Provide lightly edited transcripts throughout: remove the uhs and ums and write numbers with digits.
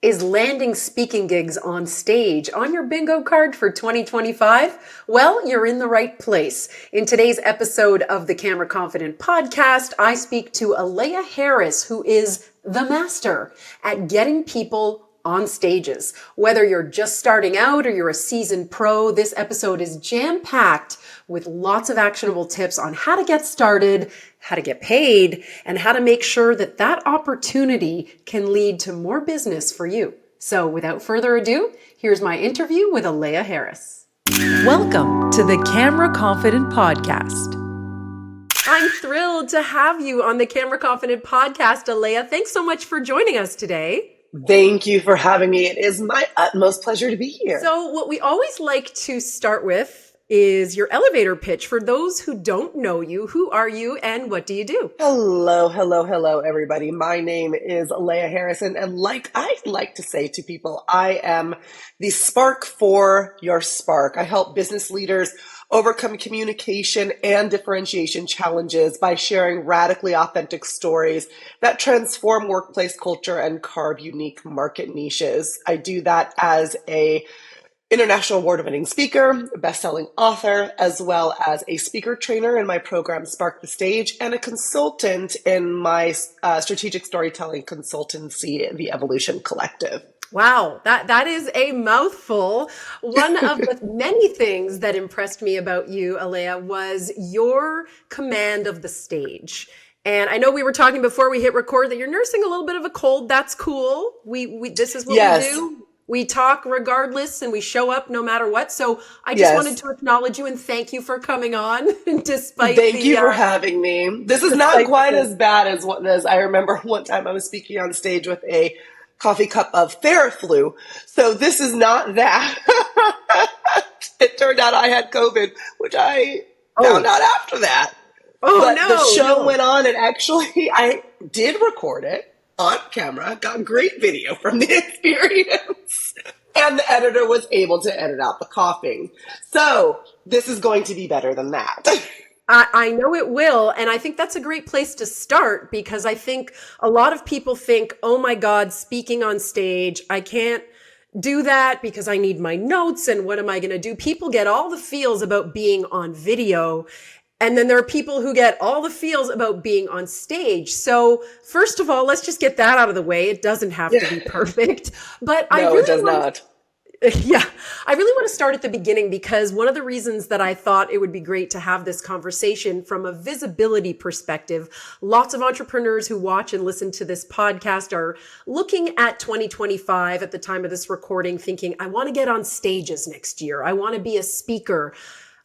Is landing speaking gigs on stage on your bingo card for 2025? Well, you're in the right place. In today's episode of the Camera Confident podcast, I speak to Aleya Harris, who is the master at getting people on stages. Whether you're just starting out or you're a seasoned pro, this episode is jam-packed with lots of actionable tips on how to get started, how to get paid, and how to make sure that that opportunity can lead to more business for you. So without further ado, here's my interview with Aleya Harris. Welcome to the Camera Confident podcast. I'm thrilled to have you on the Camera Confident podcast, Aleya. Thanks so much for joining us today. Thank you for having me. It is my utmost pleasure to be here. So what we always like to start with is your elevator pitch. For those who don't know you, who are you and what do you do? Hello, everybody. My name is Aleya Harris, and like I like to say to people, I am the spark for your spark. I help business leaders overcome communication and differentiation challenges by sharing radically authentic stories that transform workplace culture and carve unique market niches. I do that as a international award-winning speaker, best-selling author, as well as a speaker trainer in my program Spark the Stage, and a consultant in my strategic storytelling consultancy, The Evolution Collective. Wow, that is a mouthful. One of the many things that impressed me about you, Aleya, was your command of the stage. And I know we were talking before we hit record that you're nursing a little bit of a cold. That's cool. This is what we do. We talk regardless and we show up no matter what. So I just wanted to acknowledge you and thank you for coming on despite Thank you for having me. This is not quite as bad as what this. I remember one time I was speaking on stage with a coffee cup of Theraflu. So this is not that. It turned out I had COVID, which I found out after that. The show went on and actually I did record it on camera, got great video from the experience, and the editor was able to edit out the coughing. So this is going to be better than that. I know it will. And I think that's a great place to start because I think a lot of people think, oh my God, speaking on stage, I can't do that because I need my notes. And what am I going to do? People get all the feels about being on video. And then there are people who get all the feels about being on stage. So first of all, let's just get that out of the way. It doesn't have to be perfect. But it does not. Yeah, I really want to start at the beginning because one of the reasons that I thought it would be great to have this conversation from a visibility perspective, lots of entrepreneurs who watch and listen to this podcast are looking at 2025 at the time of this recording thinking, I want to get on stages next year. I want to be a speaker.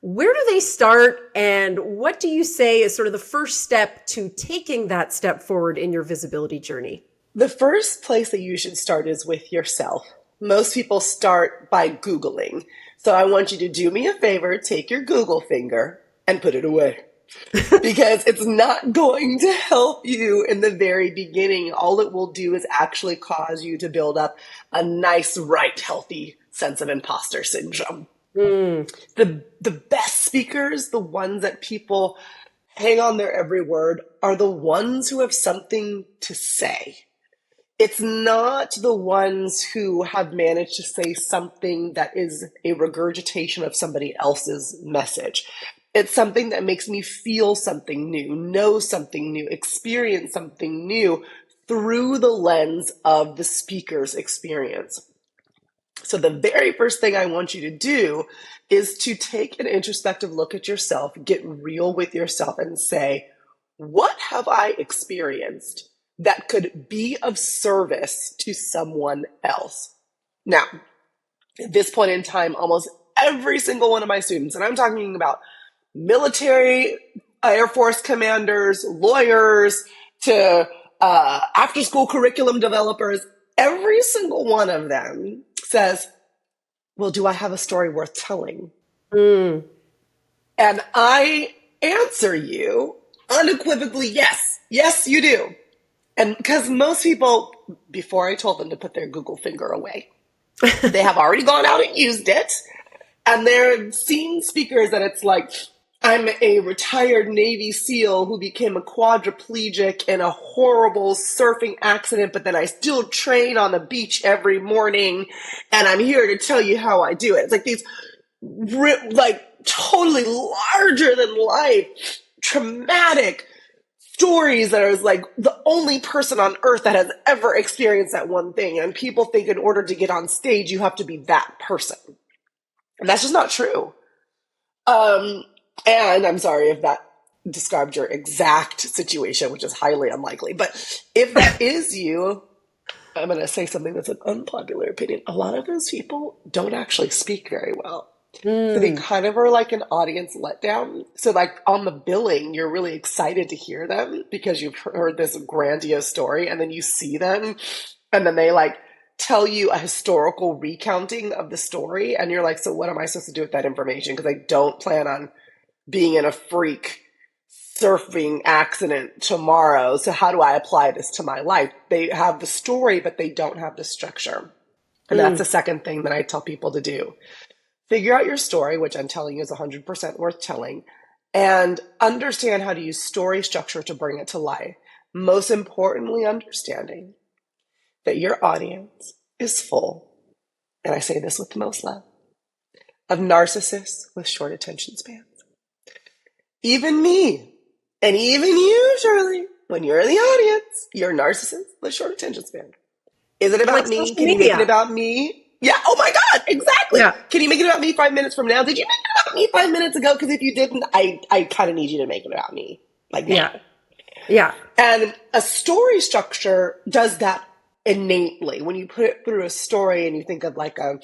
Where do they start and what do you say is sort of the first step to taking that step forward in your visibility journey? The first place that you should start is with yourself. Most people start by Googling. So I want you to do me a favor, take your Google finger and put it away. Because it's not going to help you in the very beginning. All it will do is actually cause you to build up a nice, right, healthy sense of imposter syndrome. The best speakers, the ones that people hang on their every word, are the ones who have something to say. It's not the ones who have managed to say something that is a regurgitation of somebody else's message. It's something that makes me feel something new, know something new, experience something new through the lens of the speaker's experience. So the very first thing I want you to do is to take an introspective look at yourself, get real with yourself and say, what have I experienced that could be of service to someone else? Now, at this point in time, almost every single one of my students, and I'm talking about military, Air Force commanders, lawyers, to after-school curriculum developers, every single one of them says, well, do I have a story worth telling? And I answer you unequivocally, yes. Yes, you do. And because most people, before I told them to put their Google finger away, they have already gone out and used it. And they're seeing speakers that it's like, I'm a retired Navy SEAL who became a quadriplegic in a horrible surfing accident, but then I still train on the beach every morning, and I'm here to tell you how I do it. It's like these, like, totally larger than life, traumatic stories that are like the only person on earth that has ever experienced that one thing. And people think in order to get on stage, you have to be that person. And that's just not true. And I'm sorry if that described your exact situation, which is highly unlikely. But if that is you, I'm going to say something that's an unpopular opinion. A lot of those people don't actually speak very well. So they kind of are like an audience letdown. So like on the billing, you're really excited to hear them because you've heard this grandiose story, and then you see them and then they like tell you a historical recounting of the story. And you're like, so what am I supposed to do with that information? Because I don't plan on being in a freak surfing accident tomorrow. So how do I apply this to my life? They have the story, but they don't have the structure. And that's the second thing that I tell people to do. Figure out your story, which I'm telling you is 100% worth telling, and understand how to use story structure to bring it to life. Most importantly, understanding that your audience is full, and I say this with the most love, of narcissists with short attention spans. Even me, and even you, Shirley, when you're in the audience, you're a narcissist with short attention span. Is it about Like me? social Can you make it media. about me? Yeah. Oh my God. Exactly. Yeah. Can you make it about me 5 minutes from now? Did you make it about me 5 minutes ago? Because if you didn't, I kind of need you to make it about me. Like now. Yeah. Yeah. And a story structure does that innately. When you put it through a story and you think of like a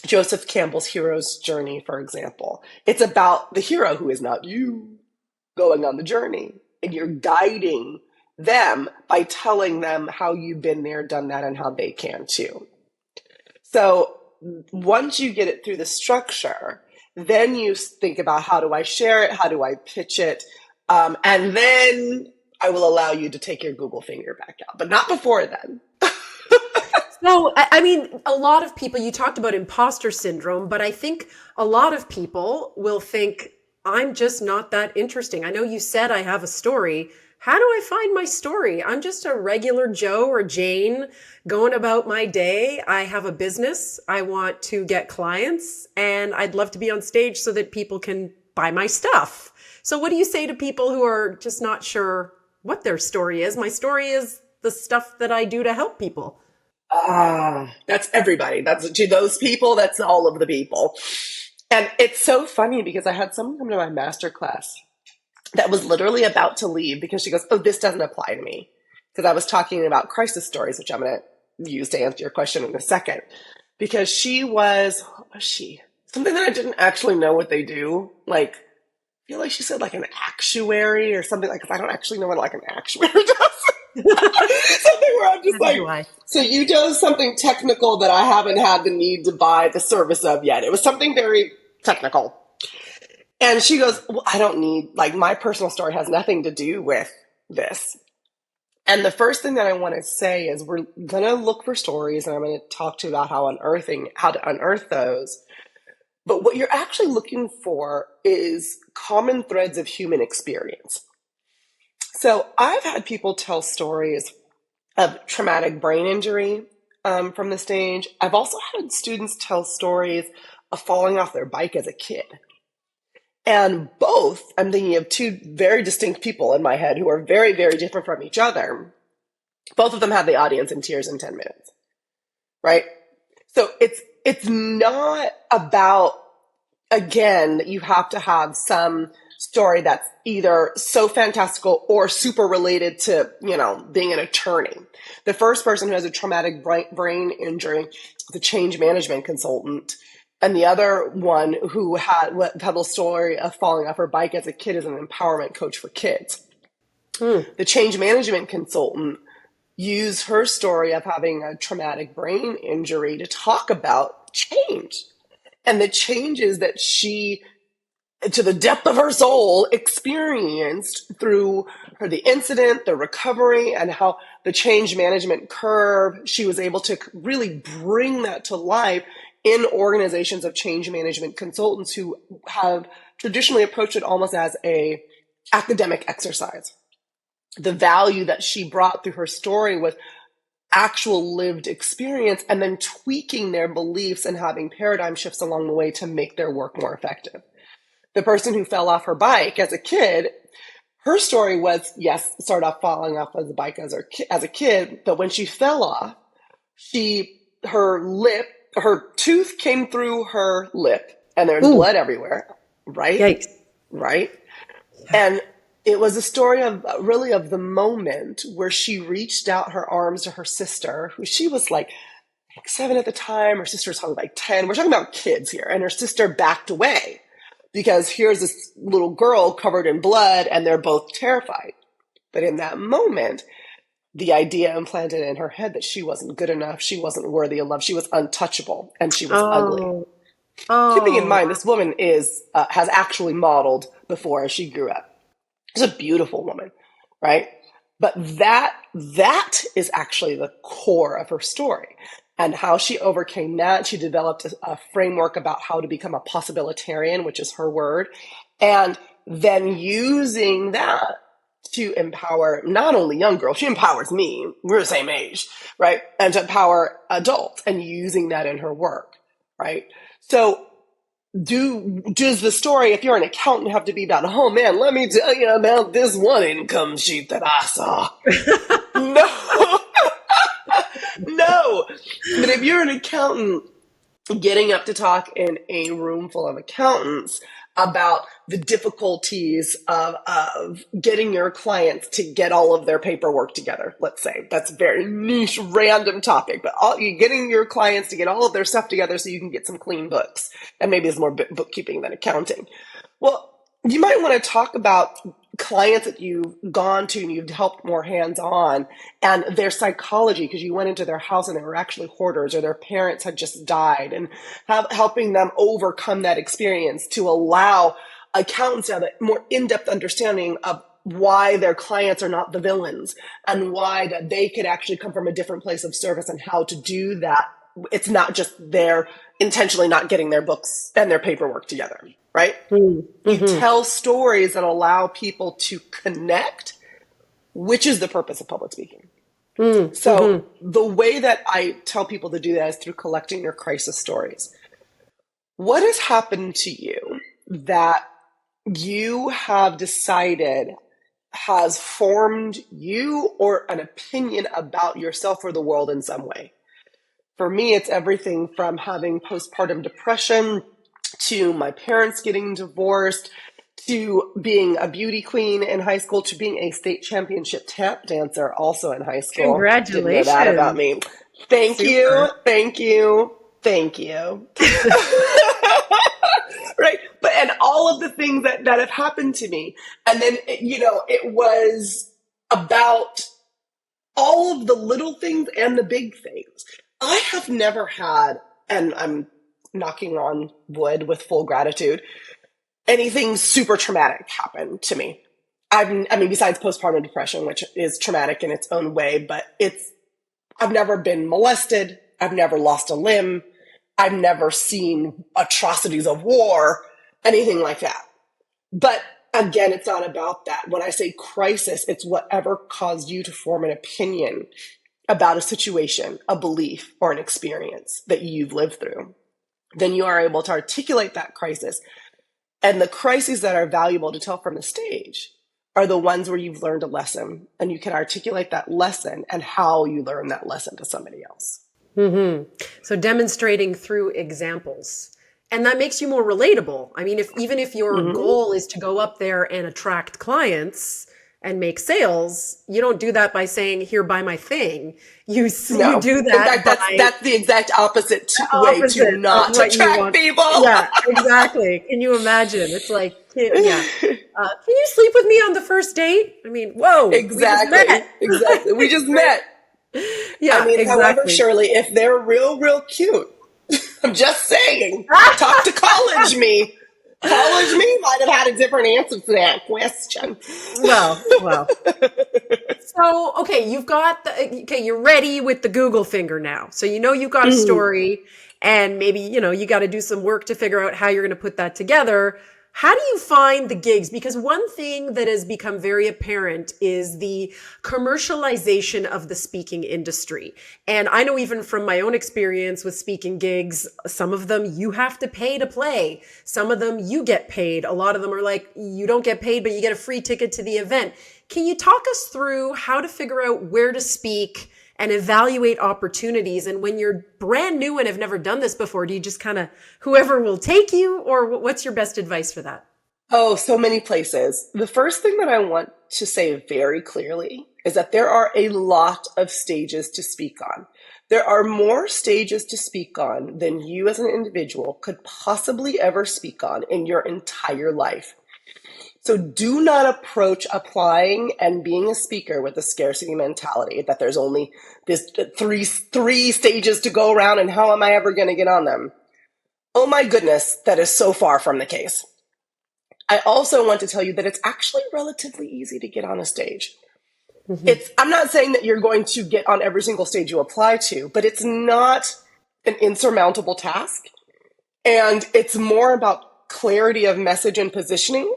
Joseph Campbell's hero's journey, for example, it's about the hero who is not you going on the journey. And you're guiding them by telling them how you've been there, done that, and how they can too. So once you get it through the structure, then you think about how do I share it? How do I pitch it? And then I will allow you to take your Google finger back out, but not before then. So, I mean, a lot of people, you talked about imposter syndrome, but I think a lot of people will think, I'm just not that interesting. I know you said I have a story. How do I find my story? I'm just a regular Joe or Jane going about my day. I have a business. I want to get clients, and I'd love to be on stage so that people can buy my stuff. So what do you say to people who are just not sure what their story is? My story is the stuff that I do to help people. That's everybody. That's to those people. That's all of the people. And it's so funny because I had someone come to my master class that was literally about to leave because she goes, oh, this doesn't apply to me. Because I was talking about crisis stories, which I'm going to use to answer your question in a second. Because what was she? Something that I didn't actually know what they do. Like, I feel like she said like an actuary or something like, because I don't actually know what like an actuary does. Something where I'm just like, so you do something technical that I haven't had the need to buy the service of yet. It was something very technical. And she goes, well, I don't need, like, my personal story has nothing to do with this. And the first thing that I want to say is we're going to look for stories, and I'm going to talk to you about how to unearth those. But what you're actually looking for is common threads of human experience. So I've had people tell stories of traumatic brain injury from the stage. I've also had students tell stories of falling off their bike as a kid. And both, I'm thinking of two very distinct people in my head who are very, very different from each other. Both of them had the audience in tears in 10 minutes, right? So it's not about, again, that you have to have some story that's either so fantastical or super related to, being an attorney. The first person who has a traumatic brain injury is a change management consultant. And the other one who had the story of falling off her bike as a kid is an empowerment coach for kids. The change management consultant used her story of having a traumatic brain injury to talk about change and the changes that she, to the depth of her soul, experienced through the incident, the recovery, and how the change management curve, she was able to really bring that to life in organizations of change management consultants who have traditionally approached it almost as a academic exercise. The value that she brought through her story was actual lived experience, and then tweaking their beliefs and having paradigm shifts along the way to make their work more effective. The person who fell off her bike as a kid, her story was, yes, started off falling off of the bike as a kid, but when she fell off, her tooth came through her lip, and there's blood everywhere, right? Yikes. Right? And it was a story of the moment where she reached out her arms to her sister, who she was like 7 at the time. Her sister was probably like 10. We're talking about kids here. And her sister backed away because here's this little girl covered in blood and they're both terrified. But in that moment, the idea implanted in her head that she wasn't good enough, she wasn't worthy of love, she was untouchable, and she was ugly. Keeping in mind, this woman has actually modeled before as she grew up. She's a beautiful woman, right? But that is actually the core of her story. And how she overcame that, she developed a framework about how to become a possibilitarian, which is her word, and then using that to empower not only young girls, she empowers me, we're the same age, right? And to empower adults, and using that in her work, right? So does the story, if you're an accountant, have to be about, oh man, let me tell you about this one income sheet that I saw? No. No. But if you're an accountant getting up to talk in a room full of accountants about the difficulties of getting your clients to get all of their paperwork together, let's say. That's a very niche, random topic, but you're getting your clients to get all of their stuff together so you can get some clean books. And maybe it's more bookkeeping than accounting. Well, you might want to talk about clients that you've gone to and you've helped more hands-on and their psychology, because you went into their house and they were actually hoarders or their parents had just died, and helping them overcome that experience to allow accountants to have a more in-depth understanding of why their clients are not the villains and why that they could actually come from a different place of service and how to do that. It's not just they're intentionally not getting their books and their paperwork together, right? Mm-hmm. You tell stories that allow people to connect, which is the purpose of public speaking. Mm-hmm. So the way that I tell people to do that is through collecting your crisis stories. What has happened to you that you have decided has formed you or an opinion about yourself or the world in some way? For me, it's everything from having postpartum depression to my parents getting divorced, to being a beauty queen in high school, to being a state championship tap dancer also in high school. Congratulations. Didn't know that about me. Thank you. Right. And all of the things that have happened to me. And then, it was about all of the little things and the big things. I have never had, and I'm knocking on wood with full gratitude, anything super traumatic happen to me. Besides postpartum depression, which is traumatic in its own way, but I've never been molested. I've never lost a limb. I've never seen atrocities of war, anything like that. But again, it's not about that. When I say crisis, it's whatever caused you to form an opinion about a situation, a belief, or an experience that you've lived through. Then you are able to articulate that crisis. And the crises that are valuable to tell from the stage are the ones where you've learned a lesson, and you can articulate that lesson and how you learn that lesson to somebody else. Mm-hmm. So demonstrating through examples. And that makes you more relatable. I mean, even if your goal is to go up there and attract clients and make sales, you don't do that by saying, here, buy my thing. You do that. In fact, that's the exact opposite way to not attract people. Yeah, exactly. Can you imagine? It's like, can you sleep with me on the first date? I mean, whoa. Exactly. We just met. Yeah, however, Shirlee, if they're real, real cute, I'm just saying, talk to college me. College me might have had a different answer to that question. Well. So, okay, you're ready with the Google finger now. So you've got a story, and maybe, you got to do some work to figure out how you're going to put that together. how do you find the gigs? Because one thing that has become very apparent is the commercialization of the speaking industry. And I know even from my own experience with speaking gigs, some of them you have to pay to play. Some of them you get paid. A lot of them are like, you don't get paid, but you get a free ticket to the event. Can you talk us through how to figure out where to speak and evaluate opportunities? And when you're brand new and have never done this before, do you just kind of whoever will take you, or what's your best advice for that? Oh, so many places. The first thing that I want to say very clearly is that there are a lot of stages to speak on. There are more stages to speak on than you as an individual could possibly ever speak on in your entire life. So do not approach applying and being a speaker with a scarcity mentality that there's only this three stages to go around and how am I ever going to get on them? Oh my goodness, that is so far from the case. I also want to tell you that it's actually relatively easy to get on a stage. I'm not saying that you're going to get on every single stage you apply to, but it's not an insurmountable task. And it's more about clarity of message and positioning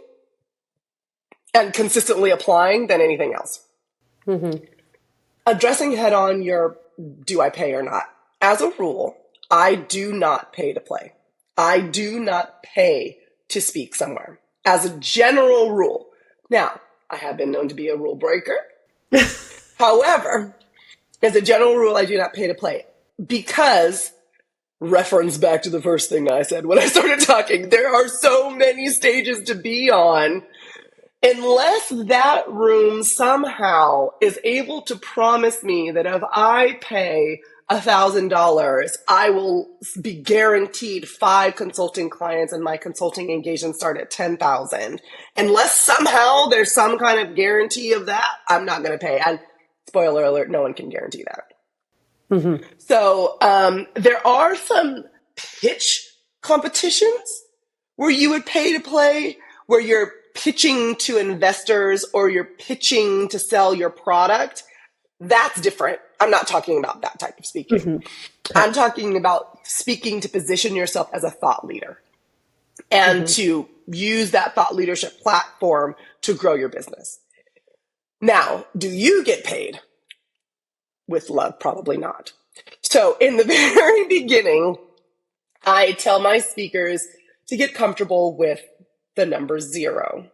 and consistently applying than anything else. Addressing head on your do I pay or not. As a rule, I do not pay to play. I do not pay to speak somewhere. As a general rule. Now, I have been known to be a rule breaker. However, as a general rule, I do not pay to play because, reference back to the first thing I said when I started talking, there are so many stages to be on. Unless that room somehow is able to promise me that if I pay $1,000, I will be guaranteed 5 consulting clients and my consulting engagements start at 10,000. Unless somehow there's some kind of guarantee of that, I'm not going to pay. And spoiler alert, no one can guarantee that. So there are some pitch competitions where you would pay to play, where you're pitching to investors or you're pitching to sell your product. That's different. I'm not talking about that type of speaking. I'm talking about speaking to position yourself as a thought leader and to use that thought leadership platform to grow your business. Now, do you get paid? With love? Probably not. So in the very beginning, I tell my speakers to get comfortable with the number 0.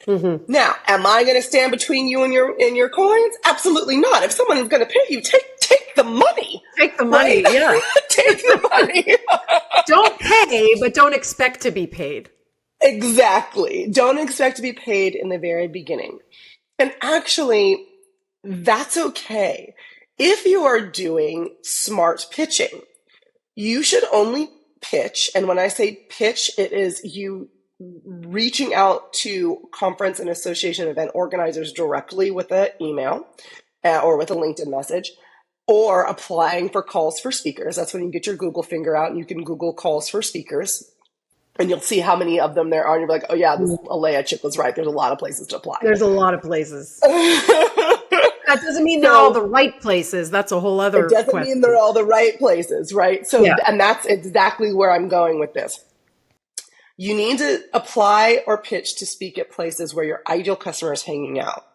Now, am I going to stand between you and your coins? Absolutely not. If someone is going to pay you, take the money. Take the money, right? Yeah. Take the money. Don't pay, but don't expect to be paid. Exactly. Don't expect to be paid in the very beginning. And actually, that's okay. If you are doing smart pitching, you should only pitch. And when I say pitch, it is you reaching out to conference and association event organizers directly with an email or with a LinkedIn message, or applying for calls for speakers. That's when you get your Google finger out and you can Google calls for speakers. And you'll see how many of them there are. And you'll be like, oh yeah, this Aleya chick was right. There's a lot of places to apply. There's a lot of places. That doesn't mean they're all the right places. That's a whole other question. It doesn't mean they're all the right places, right? So, and that's exactly where I'm going with this. You need to apply or pitch to speak at places where your ideal customer is hanging out.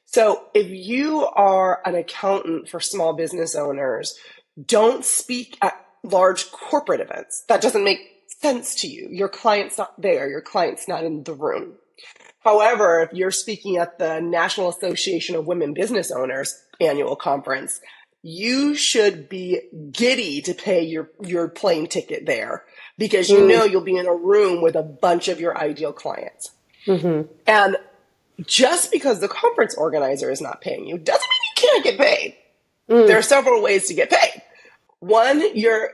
So if you are an accountant for small business owners, don't speak at large corporate events. That doesn't make sense to you. Your client's not there. Your client's not in the room. However, if you're speaking at the National Association of Women Business Owners annual conference, you should be giddy to pay your plane ticket there because you know you'll be in a room with a bunch of your ideal clients. And just because the conference organizer is not paying you doesn't mean you can't get paid. There are several ways to get paid. One, your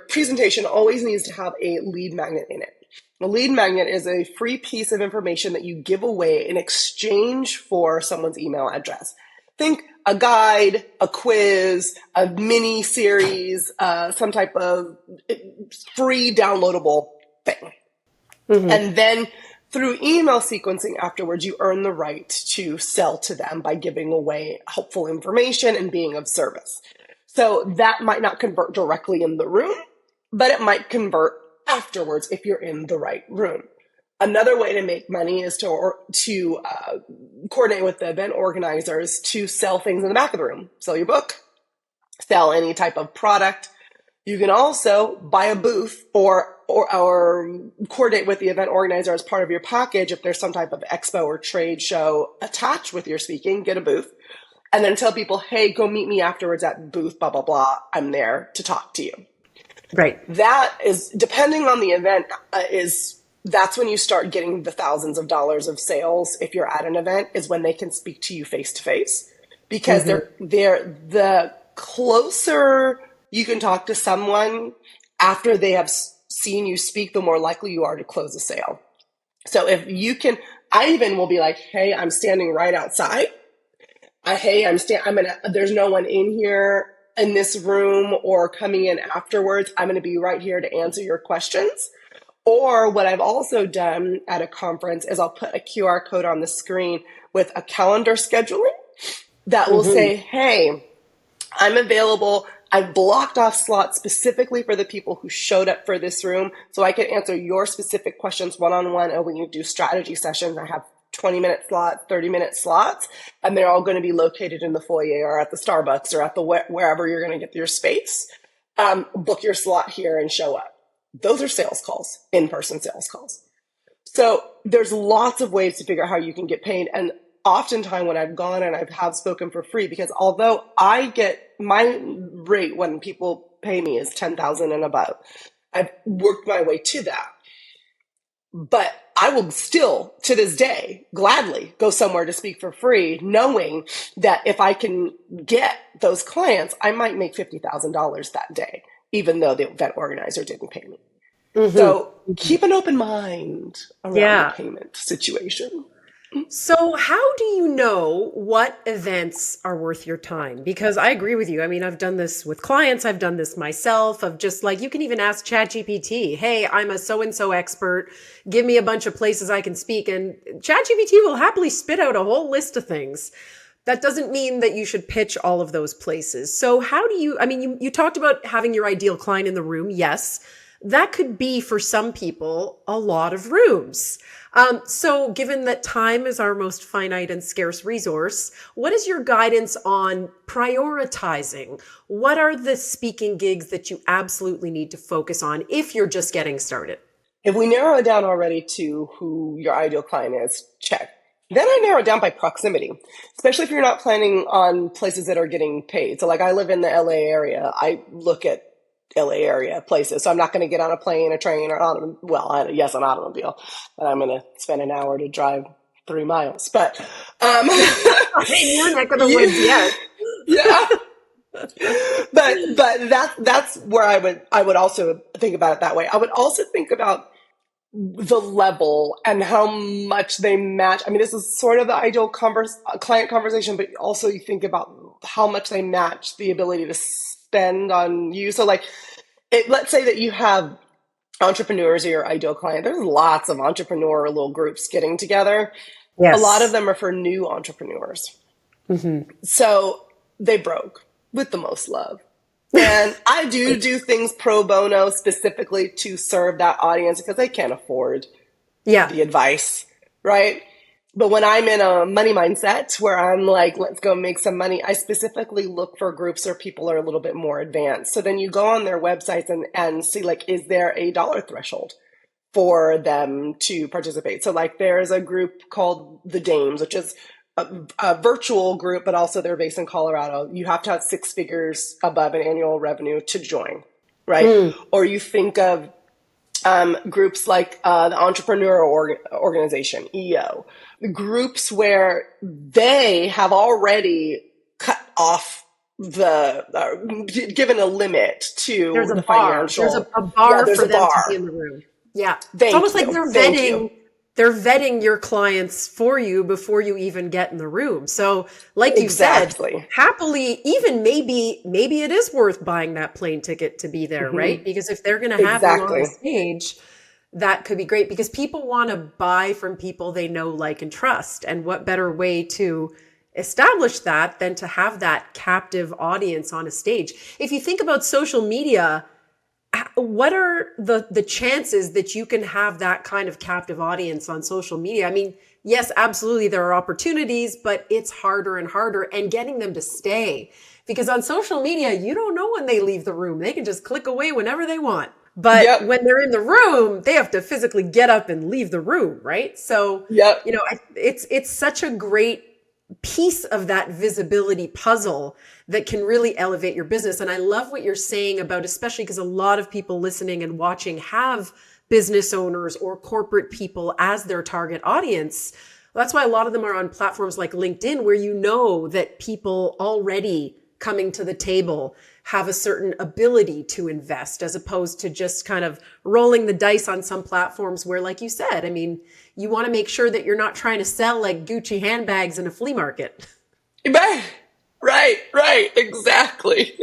presentation always needs to have a lead magnet in it. A lead magnet is a free piece of information that you give away in exchange for someone's email address. Think a guide, a quiz, a mini series, some type of free downloadable thing. And then through email sequencing afterwards, you earn the right to sell to them by giving away helpful information and being of service. So that might not convert directly in the room, but it might convert afterwards if you're in the right room. Another way to make money is to coordinate with the event organizers to sell things in the back of the room. Sell your book, sell any type of product. You can also buy a booth or coordinate with the event organizer as part of your package. If there's some type of expo or trade show attached with your speaking, get a booth. And then tell people, hey, go meet me afterwards at booth, blah, blah, blah. I'm there to talk to you. Right. That is, depending on the event, that's when you start getting the thousands of dollars of sales. If you're at an event, is when they can speak to you face to face, because they're the closer you can talk to someone after they have seen you speak, the more likely you are to close a sale. So if you can, I even will be like, hey, I'm standing right outside. There's no one in here in this room or coming in afterwards. I'm going to be right here to answer your questions. Or what I've also done at a conference is I'll put a QR code on the screen with a calendar scheduling that will say, hey, I'm available. I've blocked off slots specifically for the people who showed up for this room so I can answer your specific questions one-on-one. And when you do strategy sessions, I have 20-minute slots, 30-minute slots, and they're all going to be located in the foyer or at the Starbucks or at the wherever you're going to get your space. Book your slot here and show up. Those are sales calls, in-person sales calls. So there's lots of ways to figure out how you can get paid. And oftentimes when I've gone and I have spoken for free, because although I get my rate when people pay me is $10,000 and above, I've worked my way to that. But I will still, to this day, gladly go somewhere to speak for free, knowing that if I can get those clients, I might make $50,000 that day, even though the event organizer didn't pay me. So keep an open mind around the payment situation. So how do you know what events are worth your time? Because I agree with you. I mean, I've done this with clients. I've done this myself of just like, you can even ask ChatGPT, hey, I'm a so-and-so expert. Give me a bunch of places I can speak. And ChatGPT will happily spit out a whole list of things. That doesn't mean that you should pitch all of those places. So how do you, I mean, you talked about having your ideal client in the room. Yes, that could be for some people a lot of rooms. So given that time is our most finite and scarce resource, what is your guidance on prioritizing? What are the speaking gigs that you absolutely need to focus on if you're just getting started? If we narrow it down already to who your ideal client is, check. Then I narrow it down by proximity, especially if you're not planning on places that are getting paid. So like I live in the LA area. I look at LA area places. So I'm not going to get on a plane, a train, or an automobile, but I'm going to spend an hour to drive 3 miles. But in your neck of the woods, yes. Yeah. But that's where I would also think about it that way. I would also think about the level and how much they match. I mean, this is sort of the ideal client conversation, but also you think about how much they match the ability to spend on you. So like, let's say that you have entrepreneurs are your ideal client. There's lots of entrepreneur little groups getting together. Yes. A lot of them are for new entrepreneurs. So they broke with the most love. And I do things pro bono specifically to serve that audience because they can't afford the advice, right? But when I'm in a money mindset where I'm like, let's go make some money, I specifically look for groups where people are a little bit more advanced. So then you go on their websites and see, like, is there a dollar threshold for them to participate? So like there's a group called the Dames, which is a virtual group, but also they're based in Colorado. You have to have 6 figures above an annual revenue to join, right? Or you think of groups like the Entrepreneur Organization, EO, groups where they have already cut off given a limit to the financial. There's a bar for them to be in the room. Yeah. It's almost like they're vetting your clients for you before you even get in the room. So like you said, happily, even maybe it is worth buying that plane ticket to be there, right? Because if they're going to have you on the stage, that could be great because people want to buy from people they know, like, and trust. And what better way to establish that than to have that captive audience on a stage? If you think about social media, what are the chances that you can have that kind of captive audience on social media? I mean, yes, absolutely, there are opportunities, but it's harder and harder, and getting them to stay. Because on social media, you don't know when they leave the room. They can just click away whenever they want. But Yep. when they're in the room, they have to physically get up and leave the room, right? So, Yep. it's such a great piece of that visibility puzzle that can really elevate your business. And I love what you're saying about, especially because a lot of people listening and watching have business owners or corporate people as their target audience. That's why a lot of them are on platforms like LinkedIn, where you know that people already coming to the table have a certain ability to invest, as opposed to just kind of rolling the dice on some platforms where, like you said, I mean, you want to make sure that you're not trying to sell like Gucci handbags in a flea market. Right. Right. Exactly.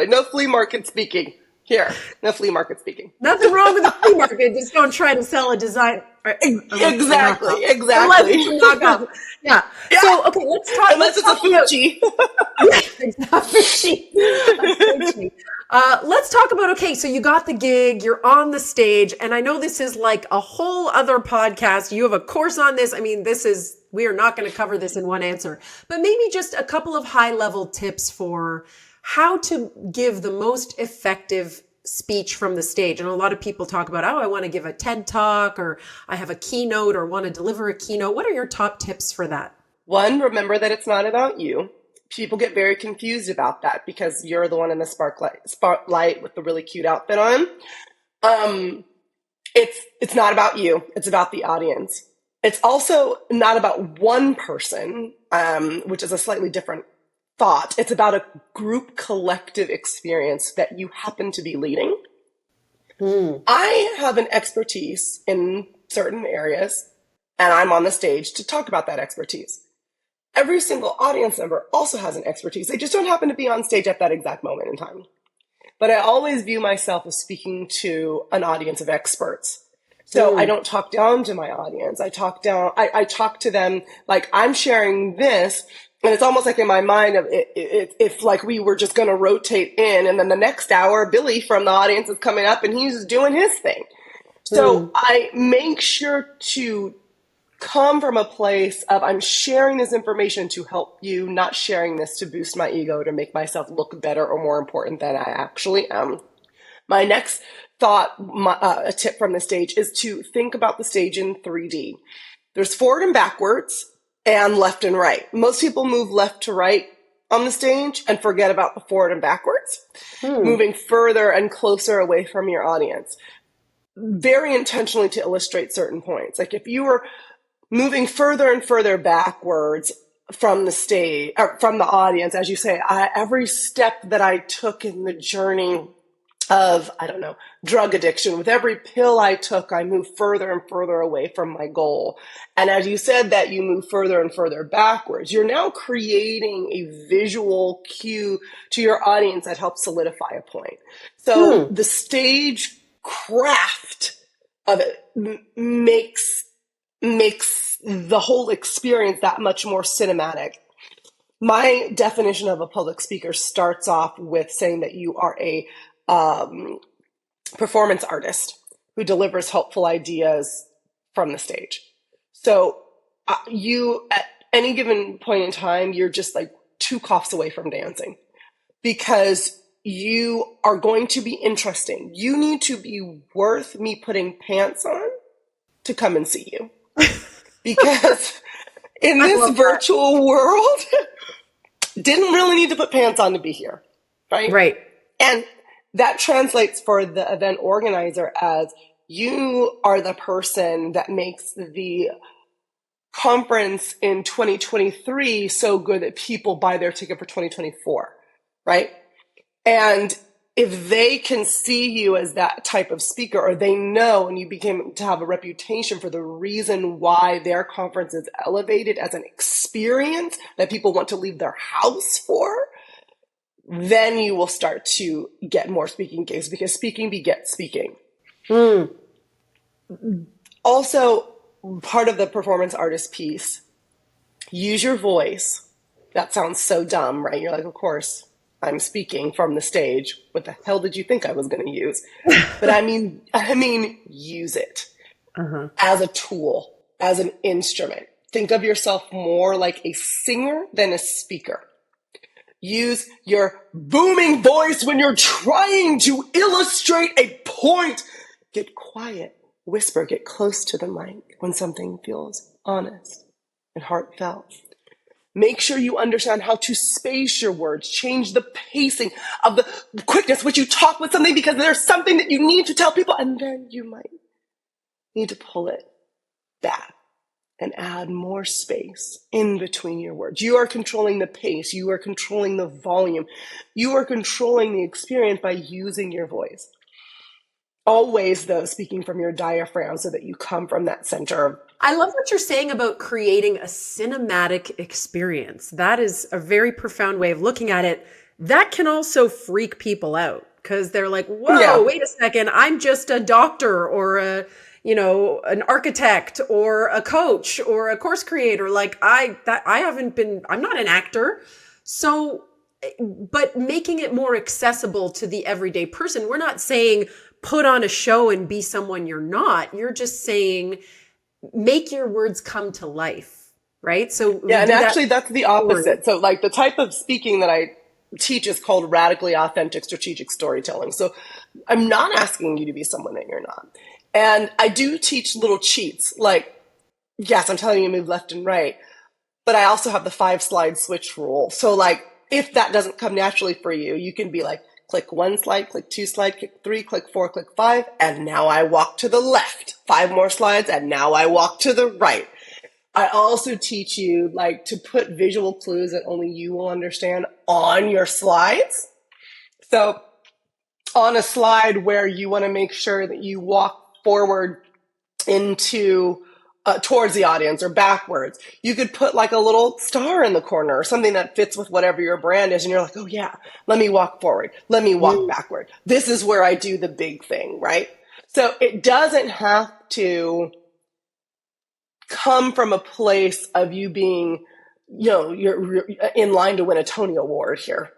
No flea market speaking here. No flea market speaking. Nothing wrong with the flea market. Just don't try to sell a design. Unless it's a knockoff. Unless Exactly. it's a knockoff. Yeah. Yeah. So, okay, let's talk. Unless Let's it's a talk about. Fuji. Yeah, exactly. Let's talk about, okay, so you got the gig, you're on the stage, and I know this is like a whole other podcast. You have a course on this. I mean, we are not going to cover this in one answer, but maybe just a couple of high level tips for how to give the most effective speech from the stage. And a lot of people talk about, oh, I want to give a TED talk, or I have a keynote, or want to deliver a keynote. What are your top tips for that? One, remember that it's not about you. People get very confused about that because you're the one in the spotlight with the really cute outfit on. It's not about you. It's about the audience. It's also not about one person, which is a slightly different thought. It's about a group collective experience that you happen to be leading. I have an expertise in certain areas, and I'm on the stage to talk about that expertise. Every single audience member also has an expertise. They just don't happen to be on stage at that exact moment in time. But I always view myself as speaking to an audience of experts. So I don't talk down to my audience. I talk to them like I'm sharing this. And it's almost like in my mind of if like we were just going to rotate in, and then the next hour, Billy from the audience is coming up and he's doing his thing. So I make sure to come from a place of I'm sharing this information to help you, not sharing this to boost my ego, to make myself look better or more important than I actually am. My next thought, a tip from the stage, is to think about the stage in 3D. There's forward and backwards and left and right. Most people move left to right on the stage and forget about the forward and backwards, moving further and closer away from your audience, very intentionally to illustrate certain points. Like if you were moving further and further backwards from the stage, or from the audience, as you say, every step that I took in the journey of, I don't know, drug addiction, with every pill I took, I moved further and further away from my goal. And as you said that you move further and further backwards, you're now creating a visual cue to your audience that helps solidify a point. So the stage craft of it makes the whole experience that much more cinematic. My definition of a public speaker starts off with saying that you are a performance artist who delivers helpful ideas from the stage. So you, at any given point in time, you're just like 2 coughs away from dancing, because you are going to be interesting. You need to be worth me putting pants on to come and see you. Because in this virtual world, didn't really need to put pants on to be here, right? Right. And that translates for the event organizer as you are the person that makes the conference in 2023 so good that people buy their ticket for 2024, right? And if they can see you as that type of speaker, or they know and you became to have a reputation for the reason why their conference is elevated as an experience that people want to leave their house for, then you will start to get more speaking gigs, because speaking begets speaking. Also, part of the performance artist piece, use your voice. That sounds so dumb, right? You're like, of course. I'm speaking from the stage. What the hell did you think I was going to use? But I mean, use it Uh-huh. as a tool, as an instrument. Think of yourself more like a singer than a speaker. Use your booming voice when you're trying to illustrate a point. Get quiet, whisper, get close to the mic when something feels honest and heartfelt. Make sure you understand how to space your words, change the pacing of the quickness which you talk with something, because there's something that you need to tell people, and then you might need to pull it back and add more space in between your words. You are controlling the pace. You are controlling the volume. You are controlling the experience by using your voice. Always, though, speaking from your diaphragm so that you come from that center of. I love what you're saying about creating a cinematic experience. That is a very profound way of looking at it. That can also freak people out because they're like, whoa, Yeah. wait a second. I'm just a doctor or an architect or a coach or a course creator. Like I'm not an actor. So, but making it more accessible to the everyday person. We're not saying put on a show and be someone you're not. You're just saying make your words come to life, right? So Yeah, and actually that's the opposite. So like the type of speaking that I teach is called radically authentic strategic storytelling. So I'm not asking you to be someone that you're not. And I do teach little cheats, like, yes, I'm telling you to move left and right, but I also have the 5-slide switch rule. So like, if that doesn't come naturally for you, you can be like, click 1 slide, click 2 slide, click 3, click 4, click 5, and now I walk to the left. 5 more slides, and now I walk to the right. I also teach you like to put visual clues that only you will understand on your slides. So on a slide where you want to make sure that you walk forward into towards the audience or backwards, you could put like a little star in the corner or something that fits with whatever your brand is. And you're like, oh yeah, let me walk forward. Let me walk backward. This is where I do the big thing, right? So it doesn't have to come from a place of you being, you're in line to win a Tony Award here.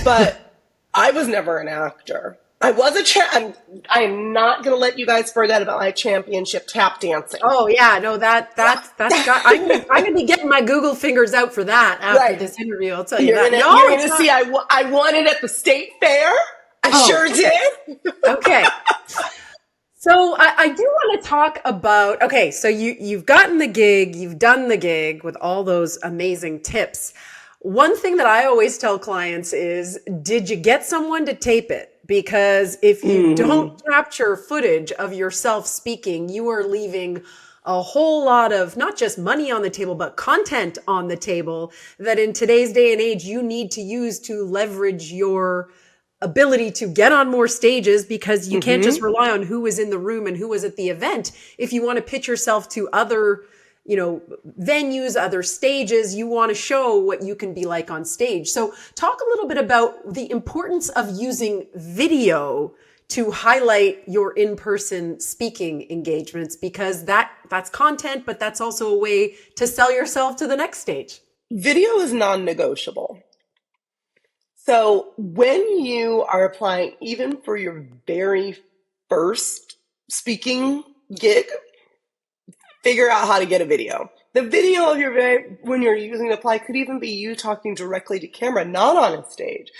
But I was never an actor. I was I am not going to let you guys forget about my championship tap dancing. Oh yeah, no, that's got. I'm gonna be getting my Google fingers out for that after this interview. I'll tell you that. You're gonna see. I won it at the state fair. I sure did. Okay. So I do want to talk about. Okay, so you've gotten the gig, you've done the gig with all those amazing tips. One thing that I always tell clients is, did you get someone to tape it? Because if you don't capture footage of yourself speaking, you are leaving a whole lot of not just money on the table, but content on the table that in today's day and age, you need to use to leverage your ability to get on more stages, because you can't just rely on who was in the room and who was at the event. If you want to pitch yourself to other venues, other stages, you want to show what you can be like on stage. So talk a little bit about the importance of using video to highlight your in-person speaking engagements, because that's content, but that's also a way to sell yourself to the next stage. Video is non-negotiable. So when you are applying, even for your very first speaking gig, figure out how to get a video. The video of when you're using the apply could even be you talking directly to camera, not on a stage.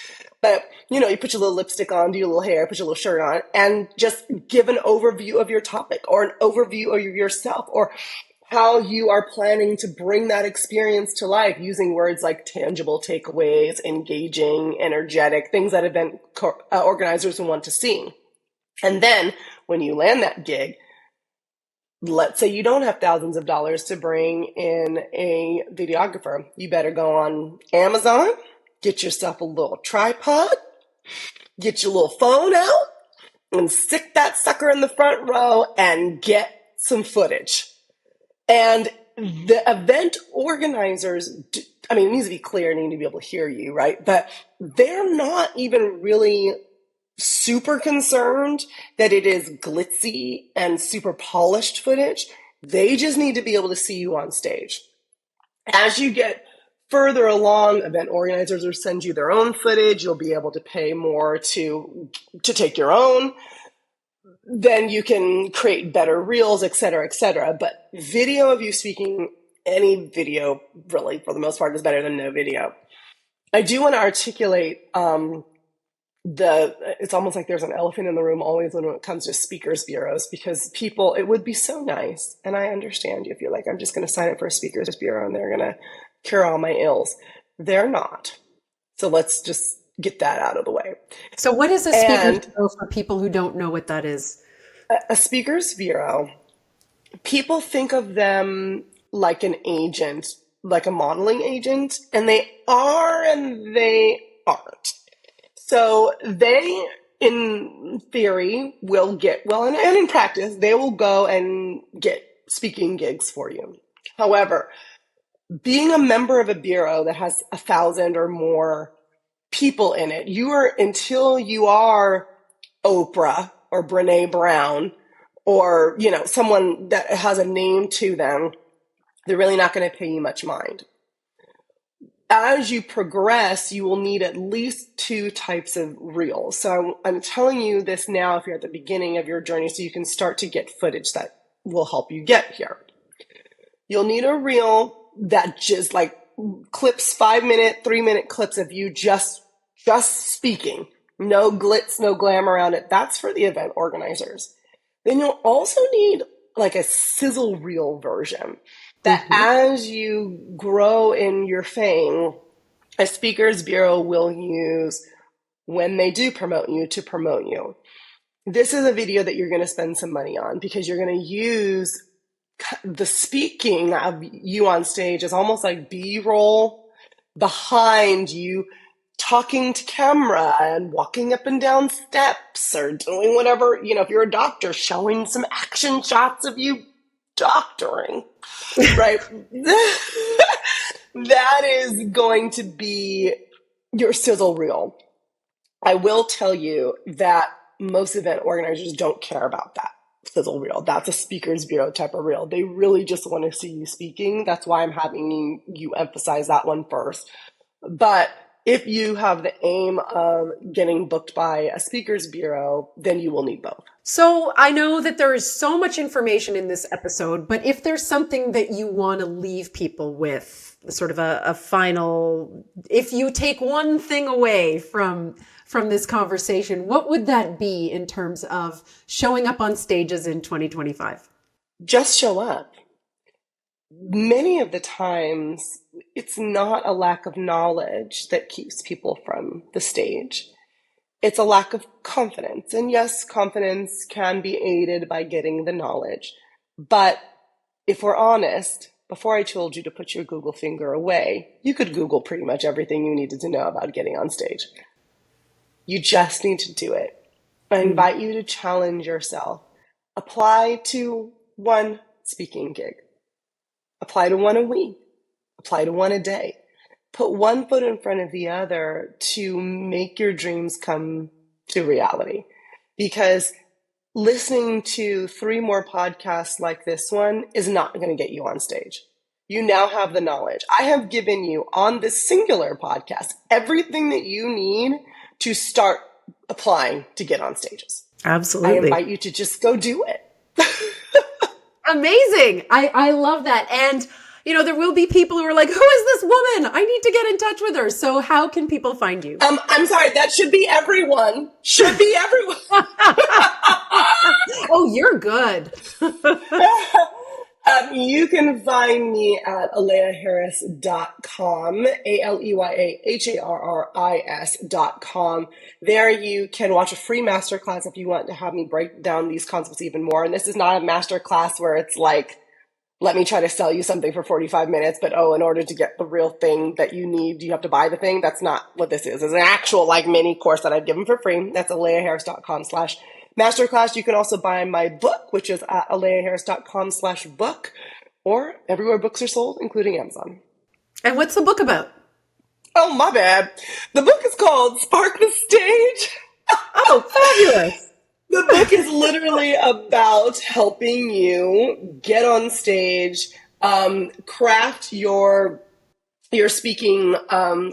But, you put your little lipstick on, do your little hair, put your little shirt on, and just give an overview of your topic or an overview of yourself, or how you are planning to bring that experience to life using words like tangible takeaways, engaging, energetic, things that event organizers will want to see. And then when you land that gig, let's say you don't have thousands of dollars to bring in a videographer. You better go on Amazon, get yourself a little tripod, get your little phone out, and stick that sucker in the front row and get some footage. And the event organizers, it needs to be clear, need to be able to hear you, right? But they're not even really super concerned that it is glitzy and super polished footage. They just need to be able to see you on stage. As you get further along, event organizers will send you their own footage. You'll be able to pay more to take your own. Then you can create better reels, et cetera, et cetera. But video of you speaking, any video really, for the most part, is better than no video. I do want to articulate it's almost like there's an elephant in the room always when it comes to speakers bureaus, because people, it would be so nice. And I understand you if you're like, I'm just going to sign up for a speakers bureau and they're going to cure all my ills. They're not. So let's just get that out of the way. So what is a speakers bureau for people who don't know what that is? A speakers bureau, people think of them like an agent, like a modeling agent, and they are and they aren't. So they, in theory, will get, well, and in practice, they will go and get speaking gigs for you. However, being a member of a bureau that has 1,000 or more people in it, until you are Oprah or Brene Brown or, someone that has a name to them, they're really not going to pay you much mind. As you progress, you will need at least 2 types of reels. So I'm telling you this now if you're at the beginning of your journey so you can start to get footage that will help you get here. You'll need a reel that just like clips 5-minute, 3-minute clips of you just speaking. No glitz, no glam around it. That's for the event organizers. Then you'll also need like a sizzle reel version that as you grow in your fame, a speakers bureau will use when they do promote you to promote you. This is a video that you're going to spend some money on because you're going to use the speaking of you on stage as almost like B-roll behind you talking to camera and walking up and down steps or doing whatever, if you're a doctor, showing some action shots of you doctoring, right? That is going to be your sizzle reel. I will tell you that most event organizers don't care about that sizzle reel. That's a speakers bureau type of reel. They really just want to see you speaking. That's why I'm having you emphasize that one first. But if you have the aim of getting booked by a speakers bureau, then you will need both. So I know that there is so much information in this episode, but if there's something that you want to leave people with, sort of a final, if you take one thing away from this conversation, what would that be in terms of showing up on stages in 2025? Just show up. Many of the times, it's not a lack of knowledge that keeps people from the stage. It's a lack of confidence. And yes, confidence can be aided by getting the knowledge. But if we're honest, before I told you to put your Google finger away, you could Google pretty much everything you needed to know about getting on stage. You just need to do it. I invite you to challenge yourself. Apply to one speaking gig. Apply to one a week. Apply to one a day. Put one foot in front of the other to make your dreams come to reality. Because listening to 3 more podcasts like this one is not going to get you on stage. You now have the knowledge. I have given you on this singular podcast everything that you need to start applying to get on stages. Absolutely. I invite you to just go do it. Amazing. I love that. And, there will be people who are like, who is this woman? I need to get in touch with her. So how can people find you? I'm sorry. That should be everyone. Should be everyone. Oh, you're good. You can find me at aleyaharris.com, ALEYAHARRIS.com. There you can watch a free masterclass if you want to have me break down these concepts even more. And this is not a masterclass where it's like, let me try to sell you something for 45 minutes, but in order to get the real thing that you need, you have to buy the thing. That's not what this is. It's an actual mini course that I've given for free. That's aleyaharris.com/masterclass. You can also buy my book, which is at aleyaharris.com/book, or everywhere books are sold, including Amazon. And what's the book about? Oh, my bad. The book is called Spark the Stage. Oh, fabulous. The book is literally about helping you get on stage, craft your your speaking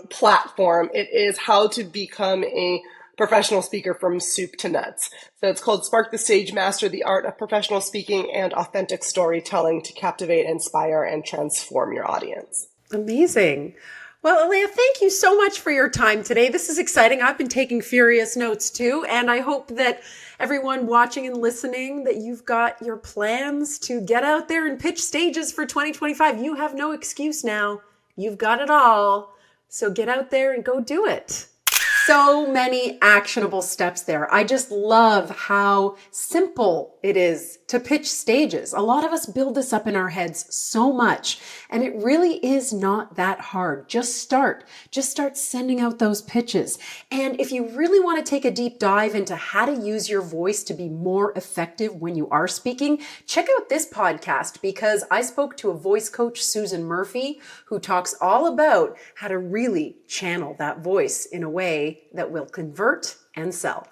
platform. It is how to become a professional speaker from soup to nuts. So it's called Spark the Stage, Master the Art of Professional Speaking and Authentic Storytelling to Captivate, Inspire, and Transform Your Audience. Amazing. Well, Aleya, thank you so much for your time today. This is exciting. I've been taking furious notes too, and I hope that everyone watching and listening, that you've got your plans to get out there and pitch stages for 2025. You have no excuse now. You've got it all. So get out there and go do it. So many actionable steps there. I just love how simple it is to pitch stages. A lot of us build this up in our heads so much, and it really is not that hard. Just start sending out those pitches. And if you really want to take a deep dive into how to use your voice to be more effective when you are speaking, check out this podcast, because I spoke to a voice coach, Susan Murphy, who talks all about how to really channel that voice in a way that will convert and sell.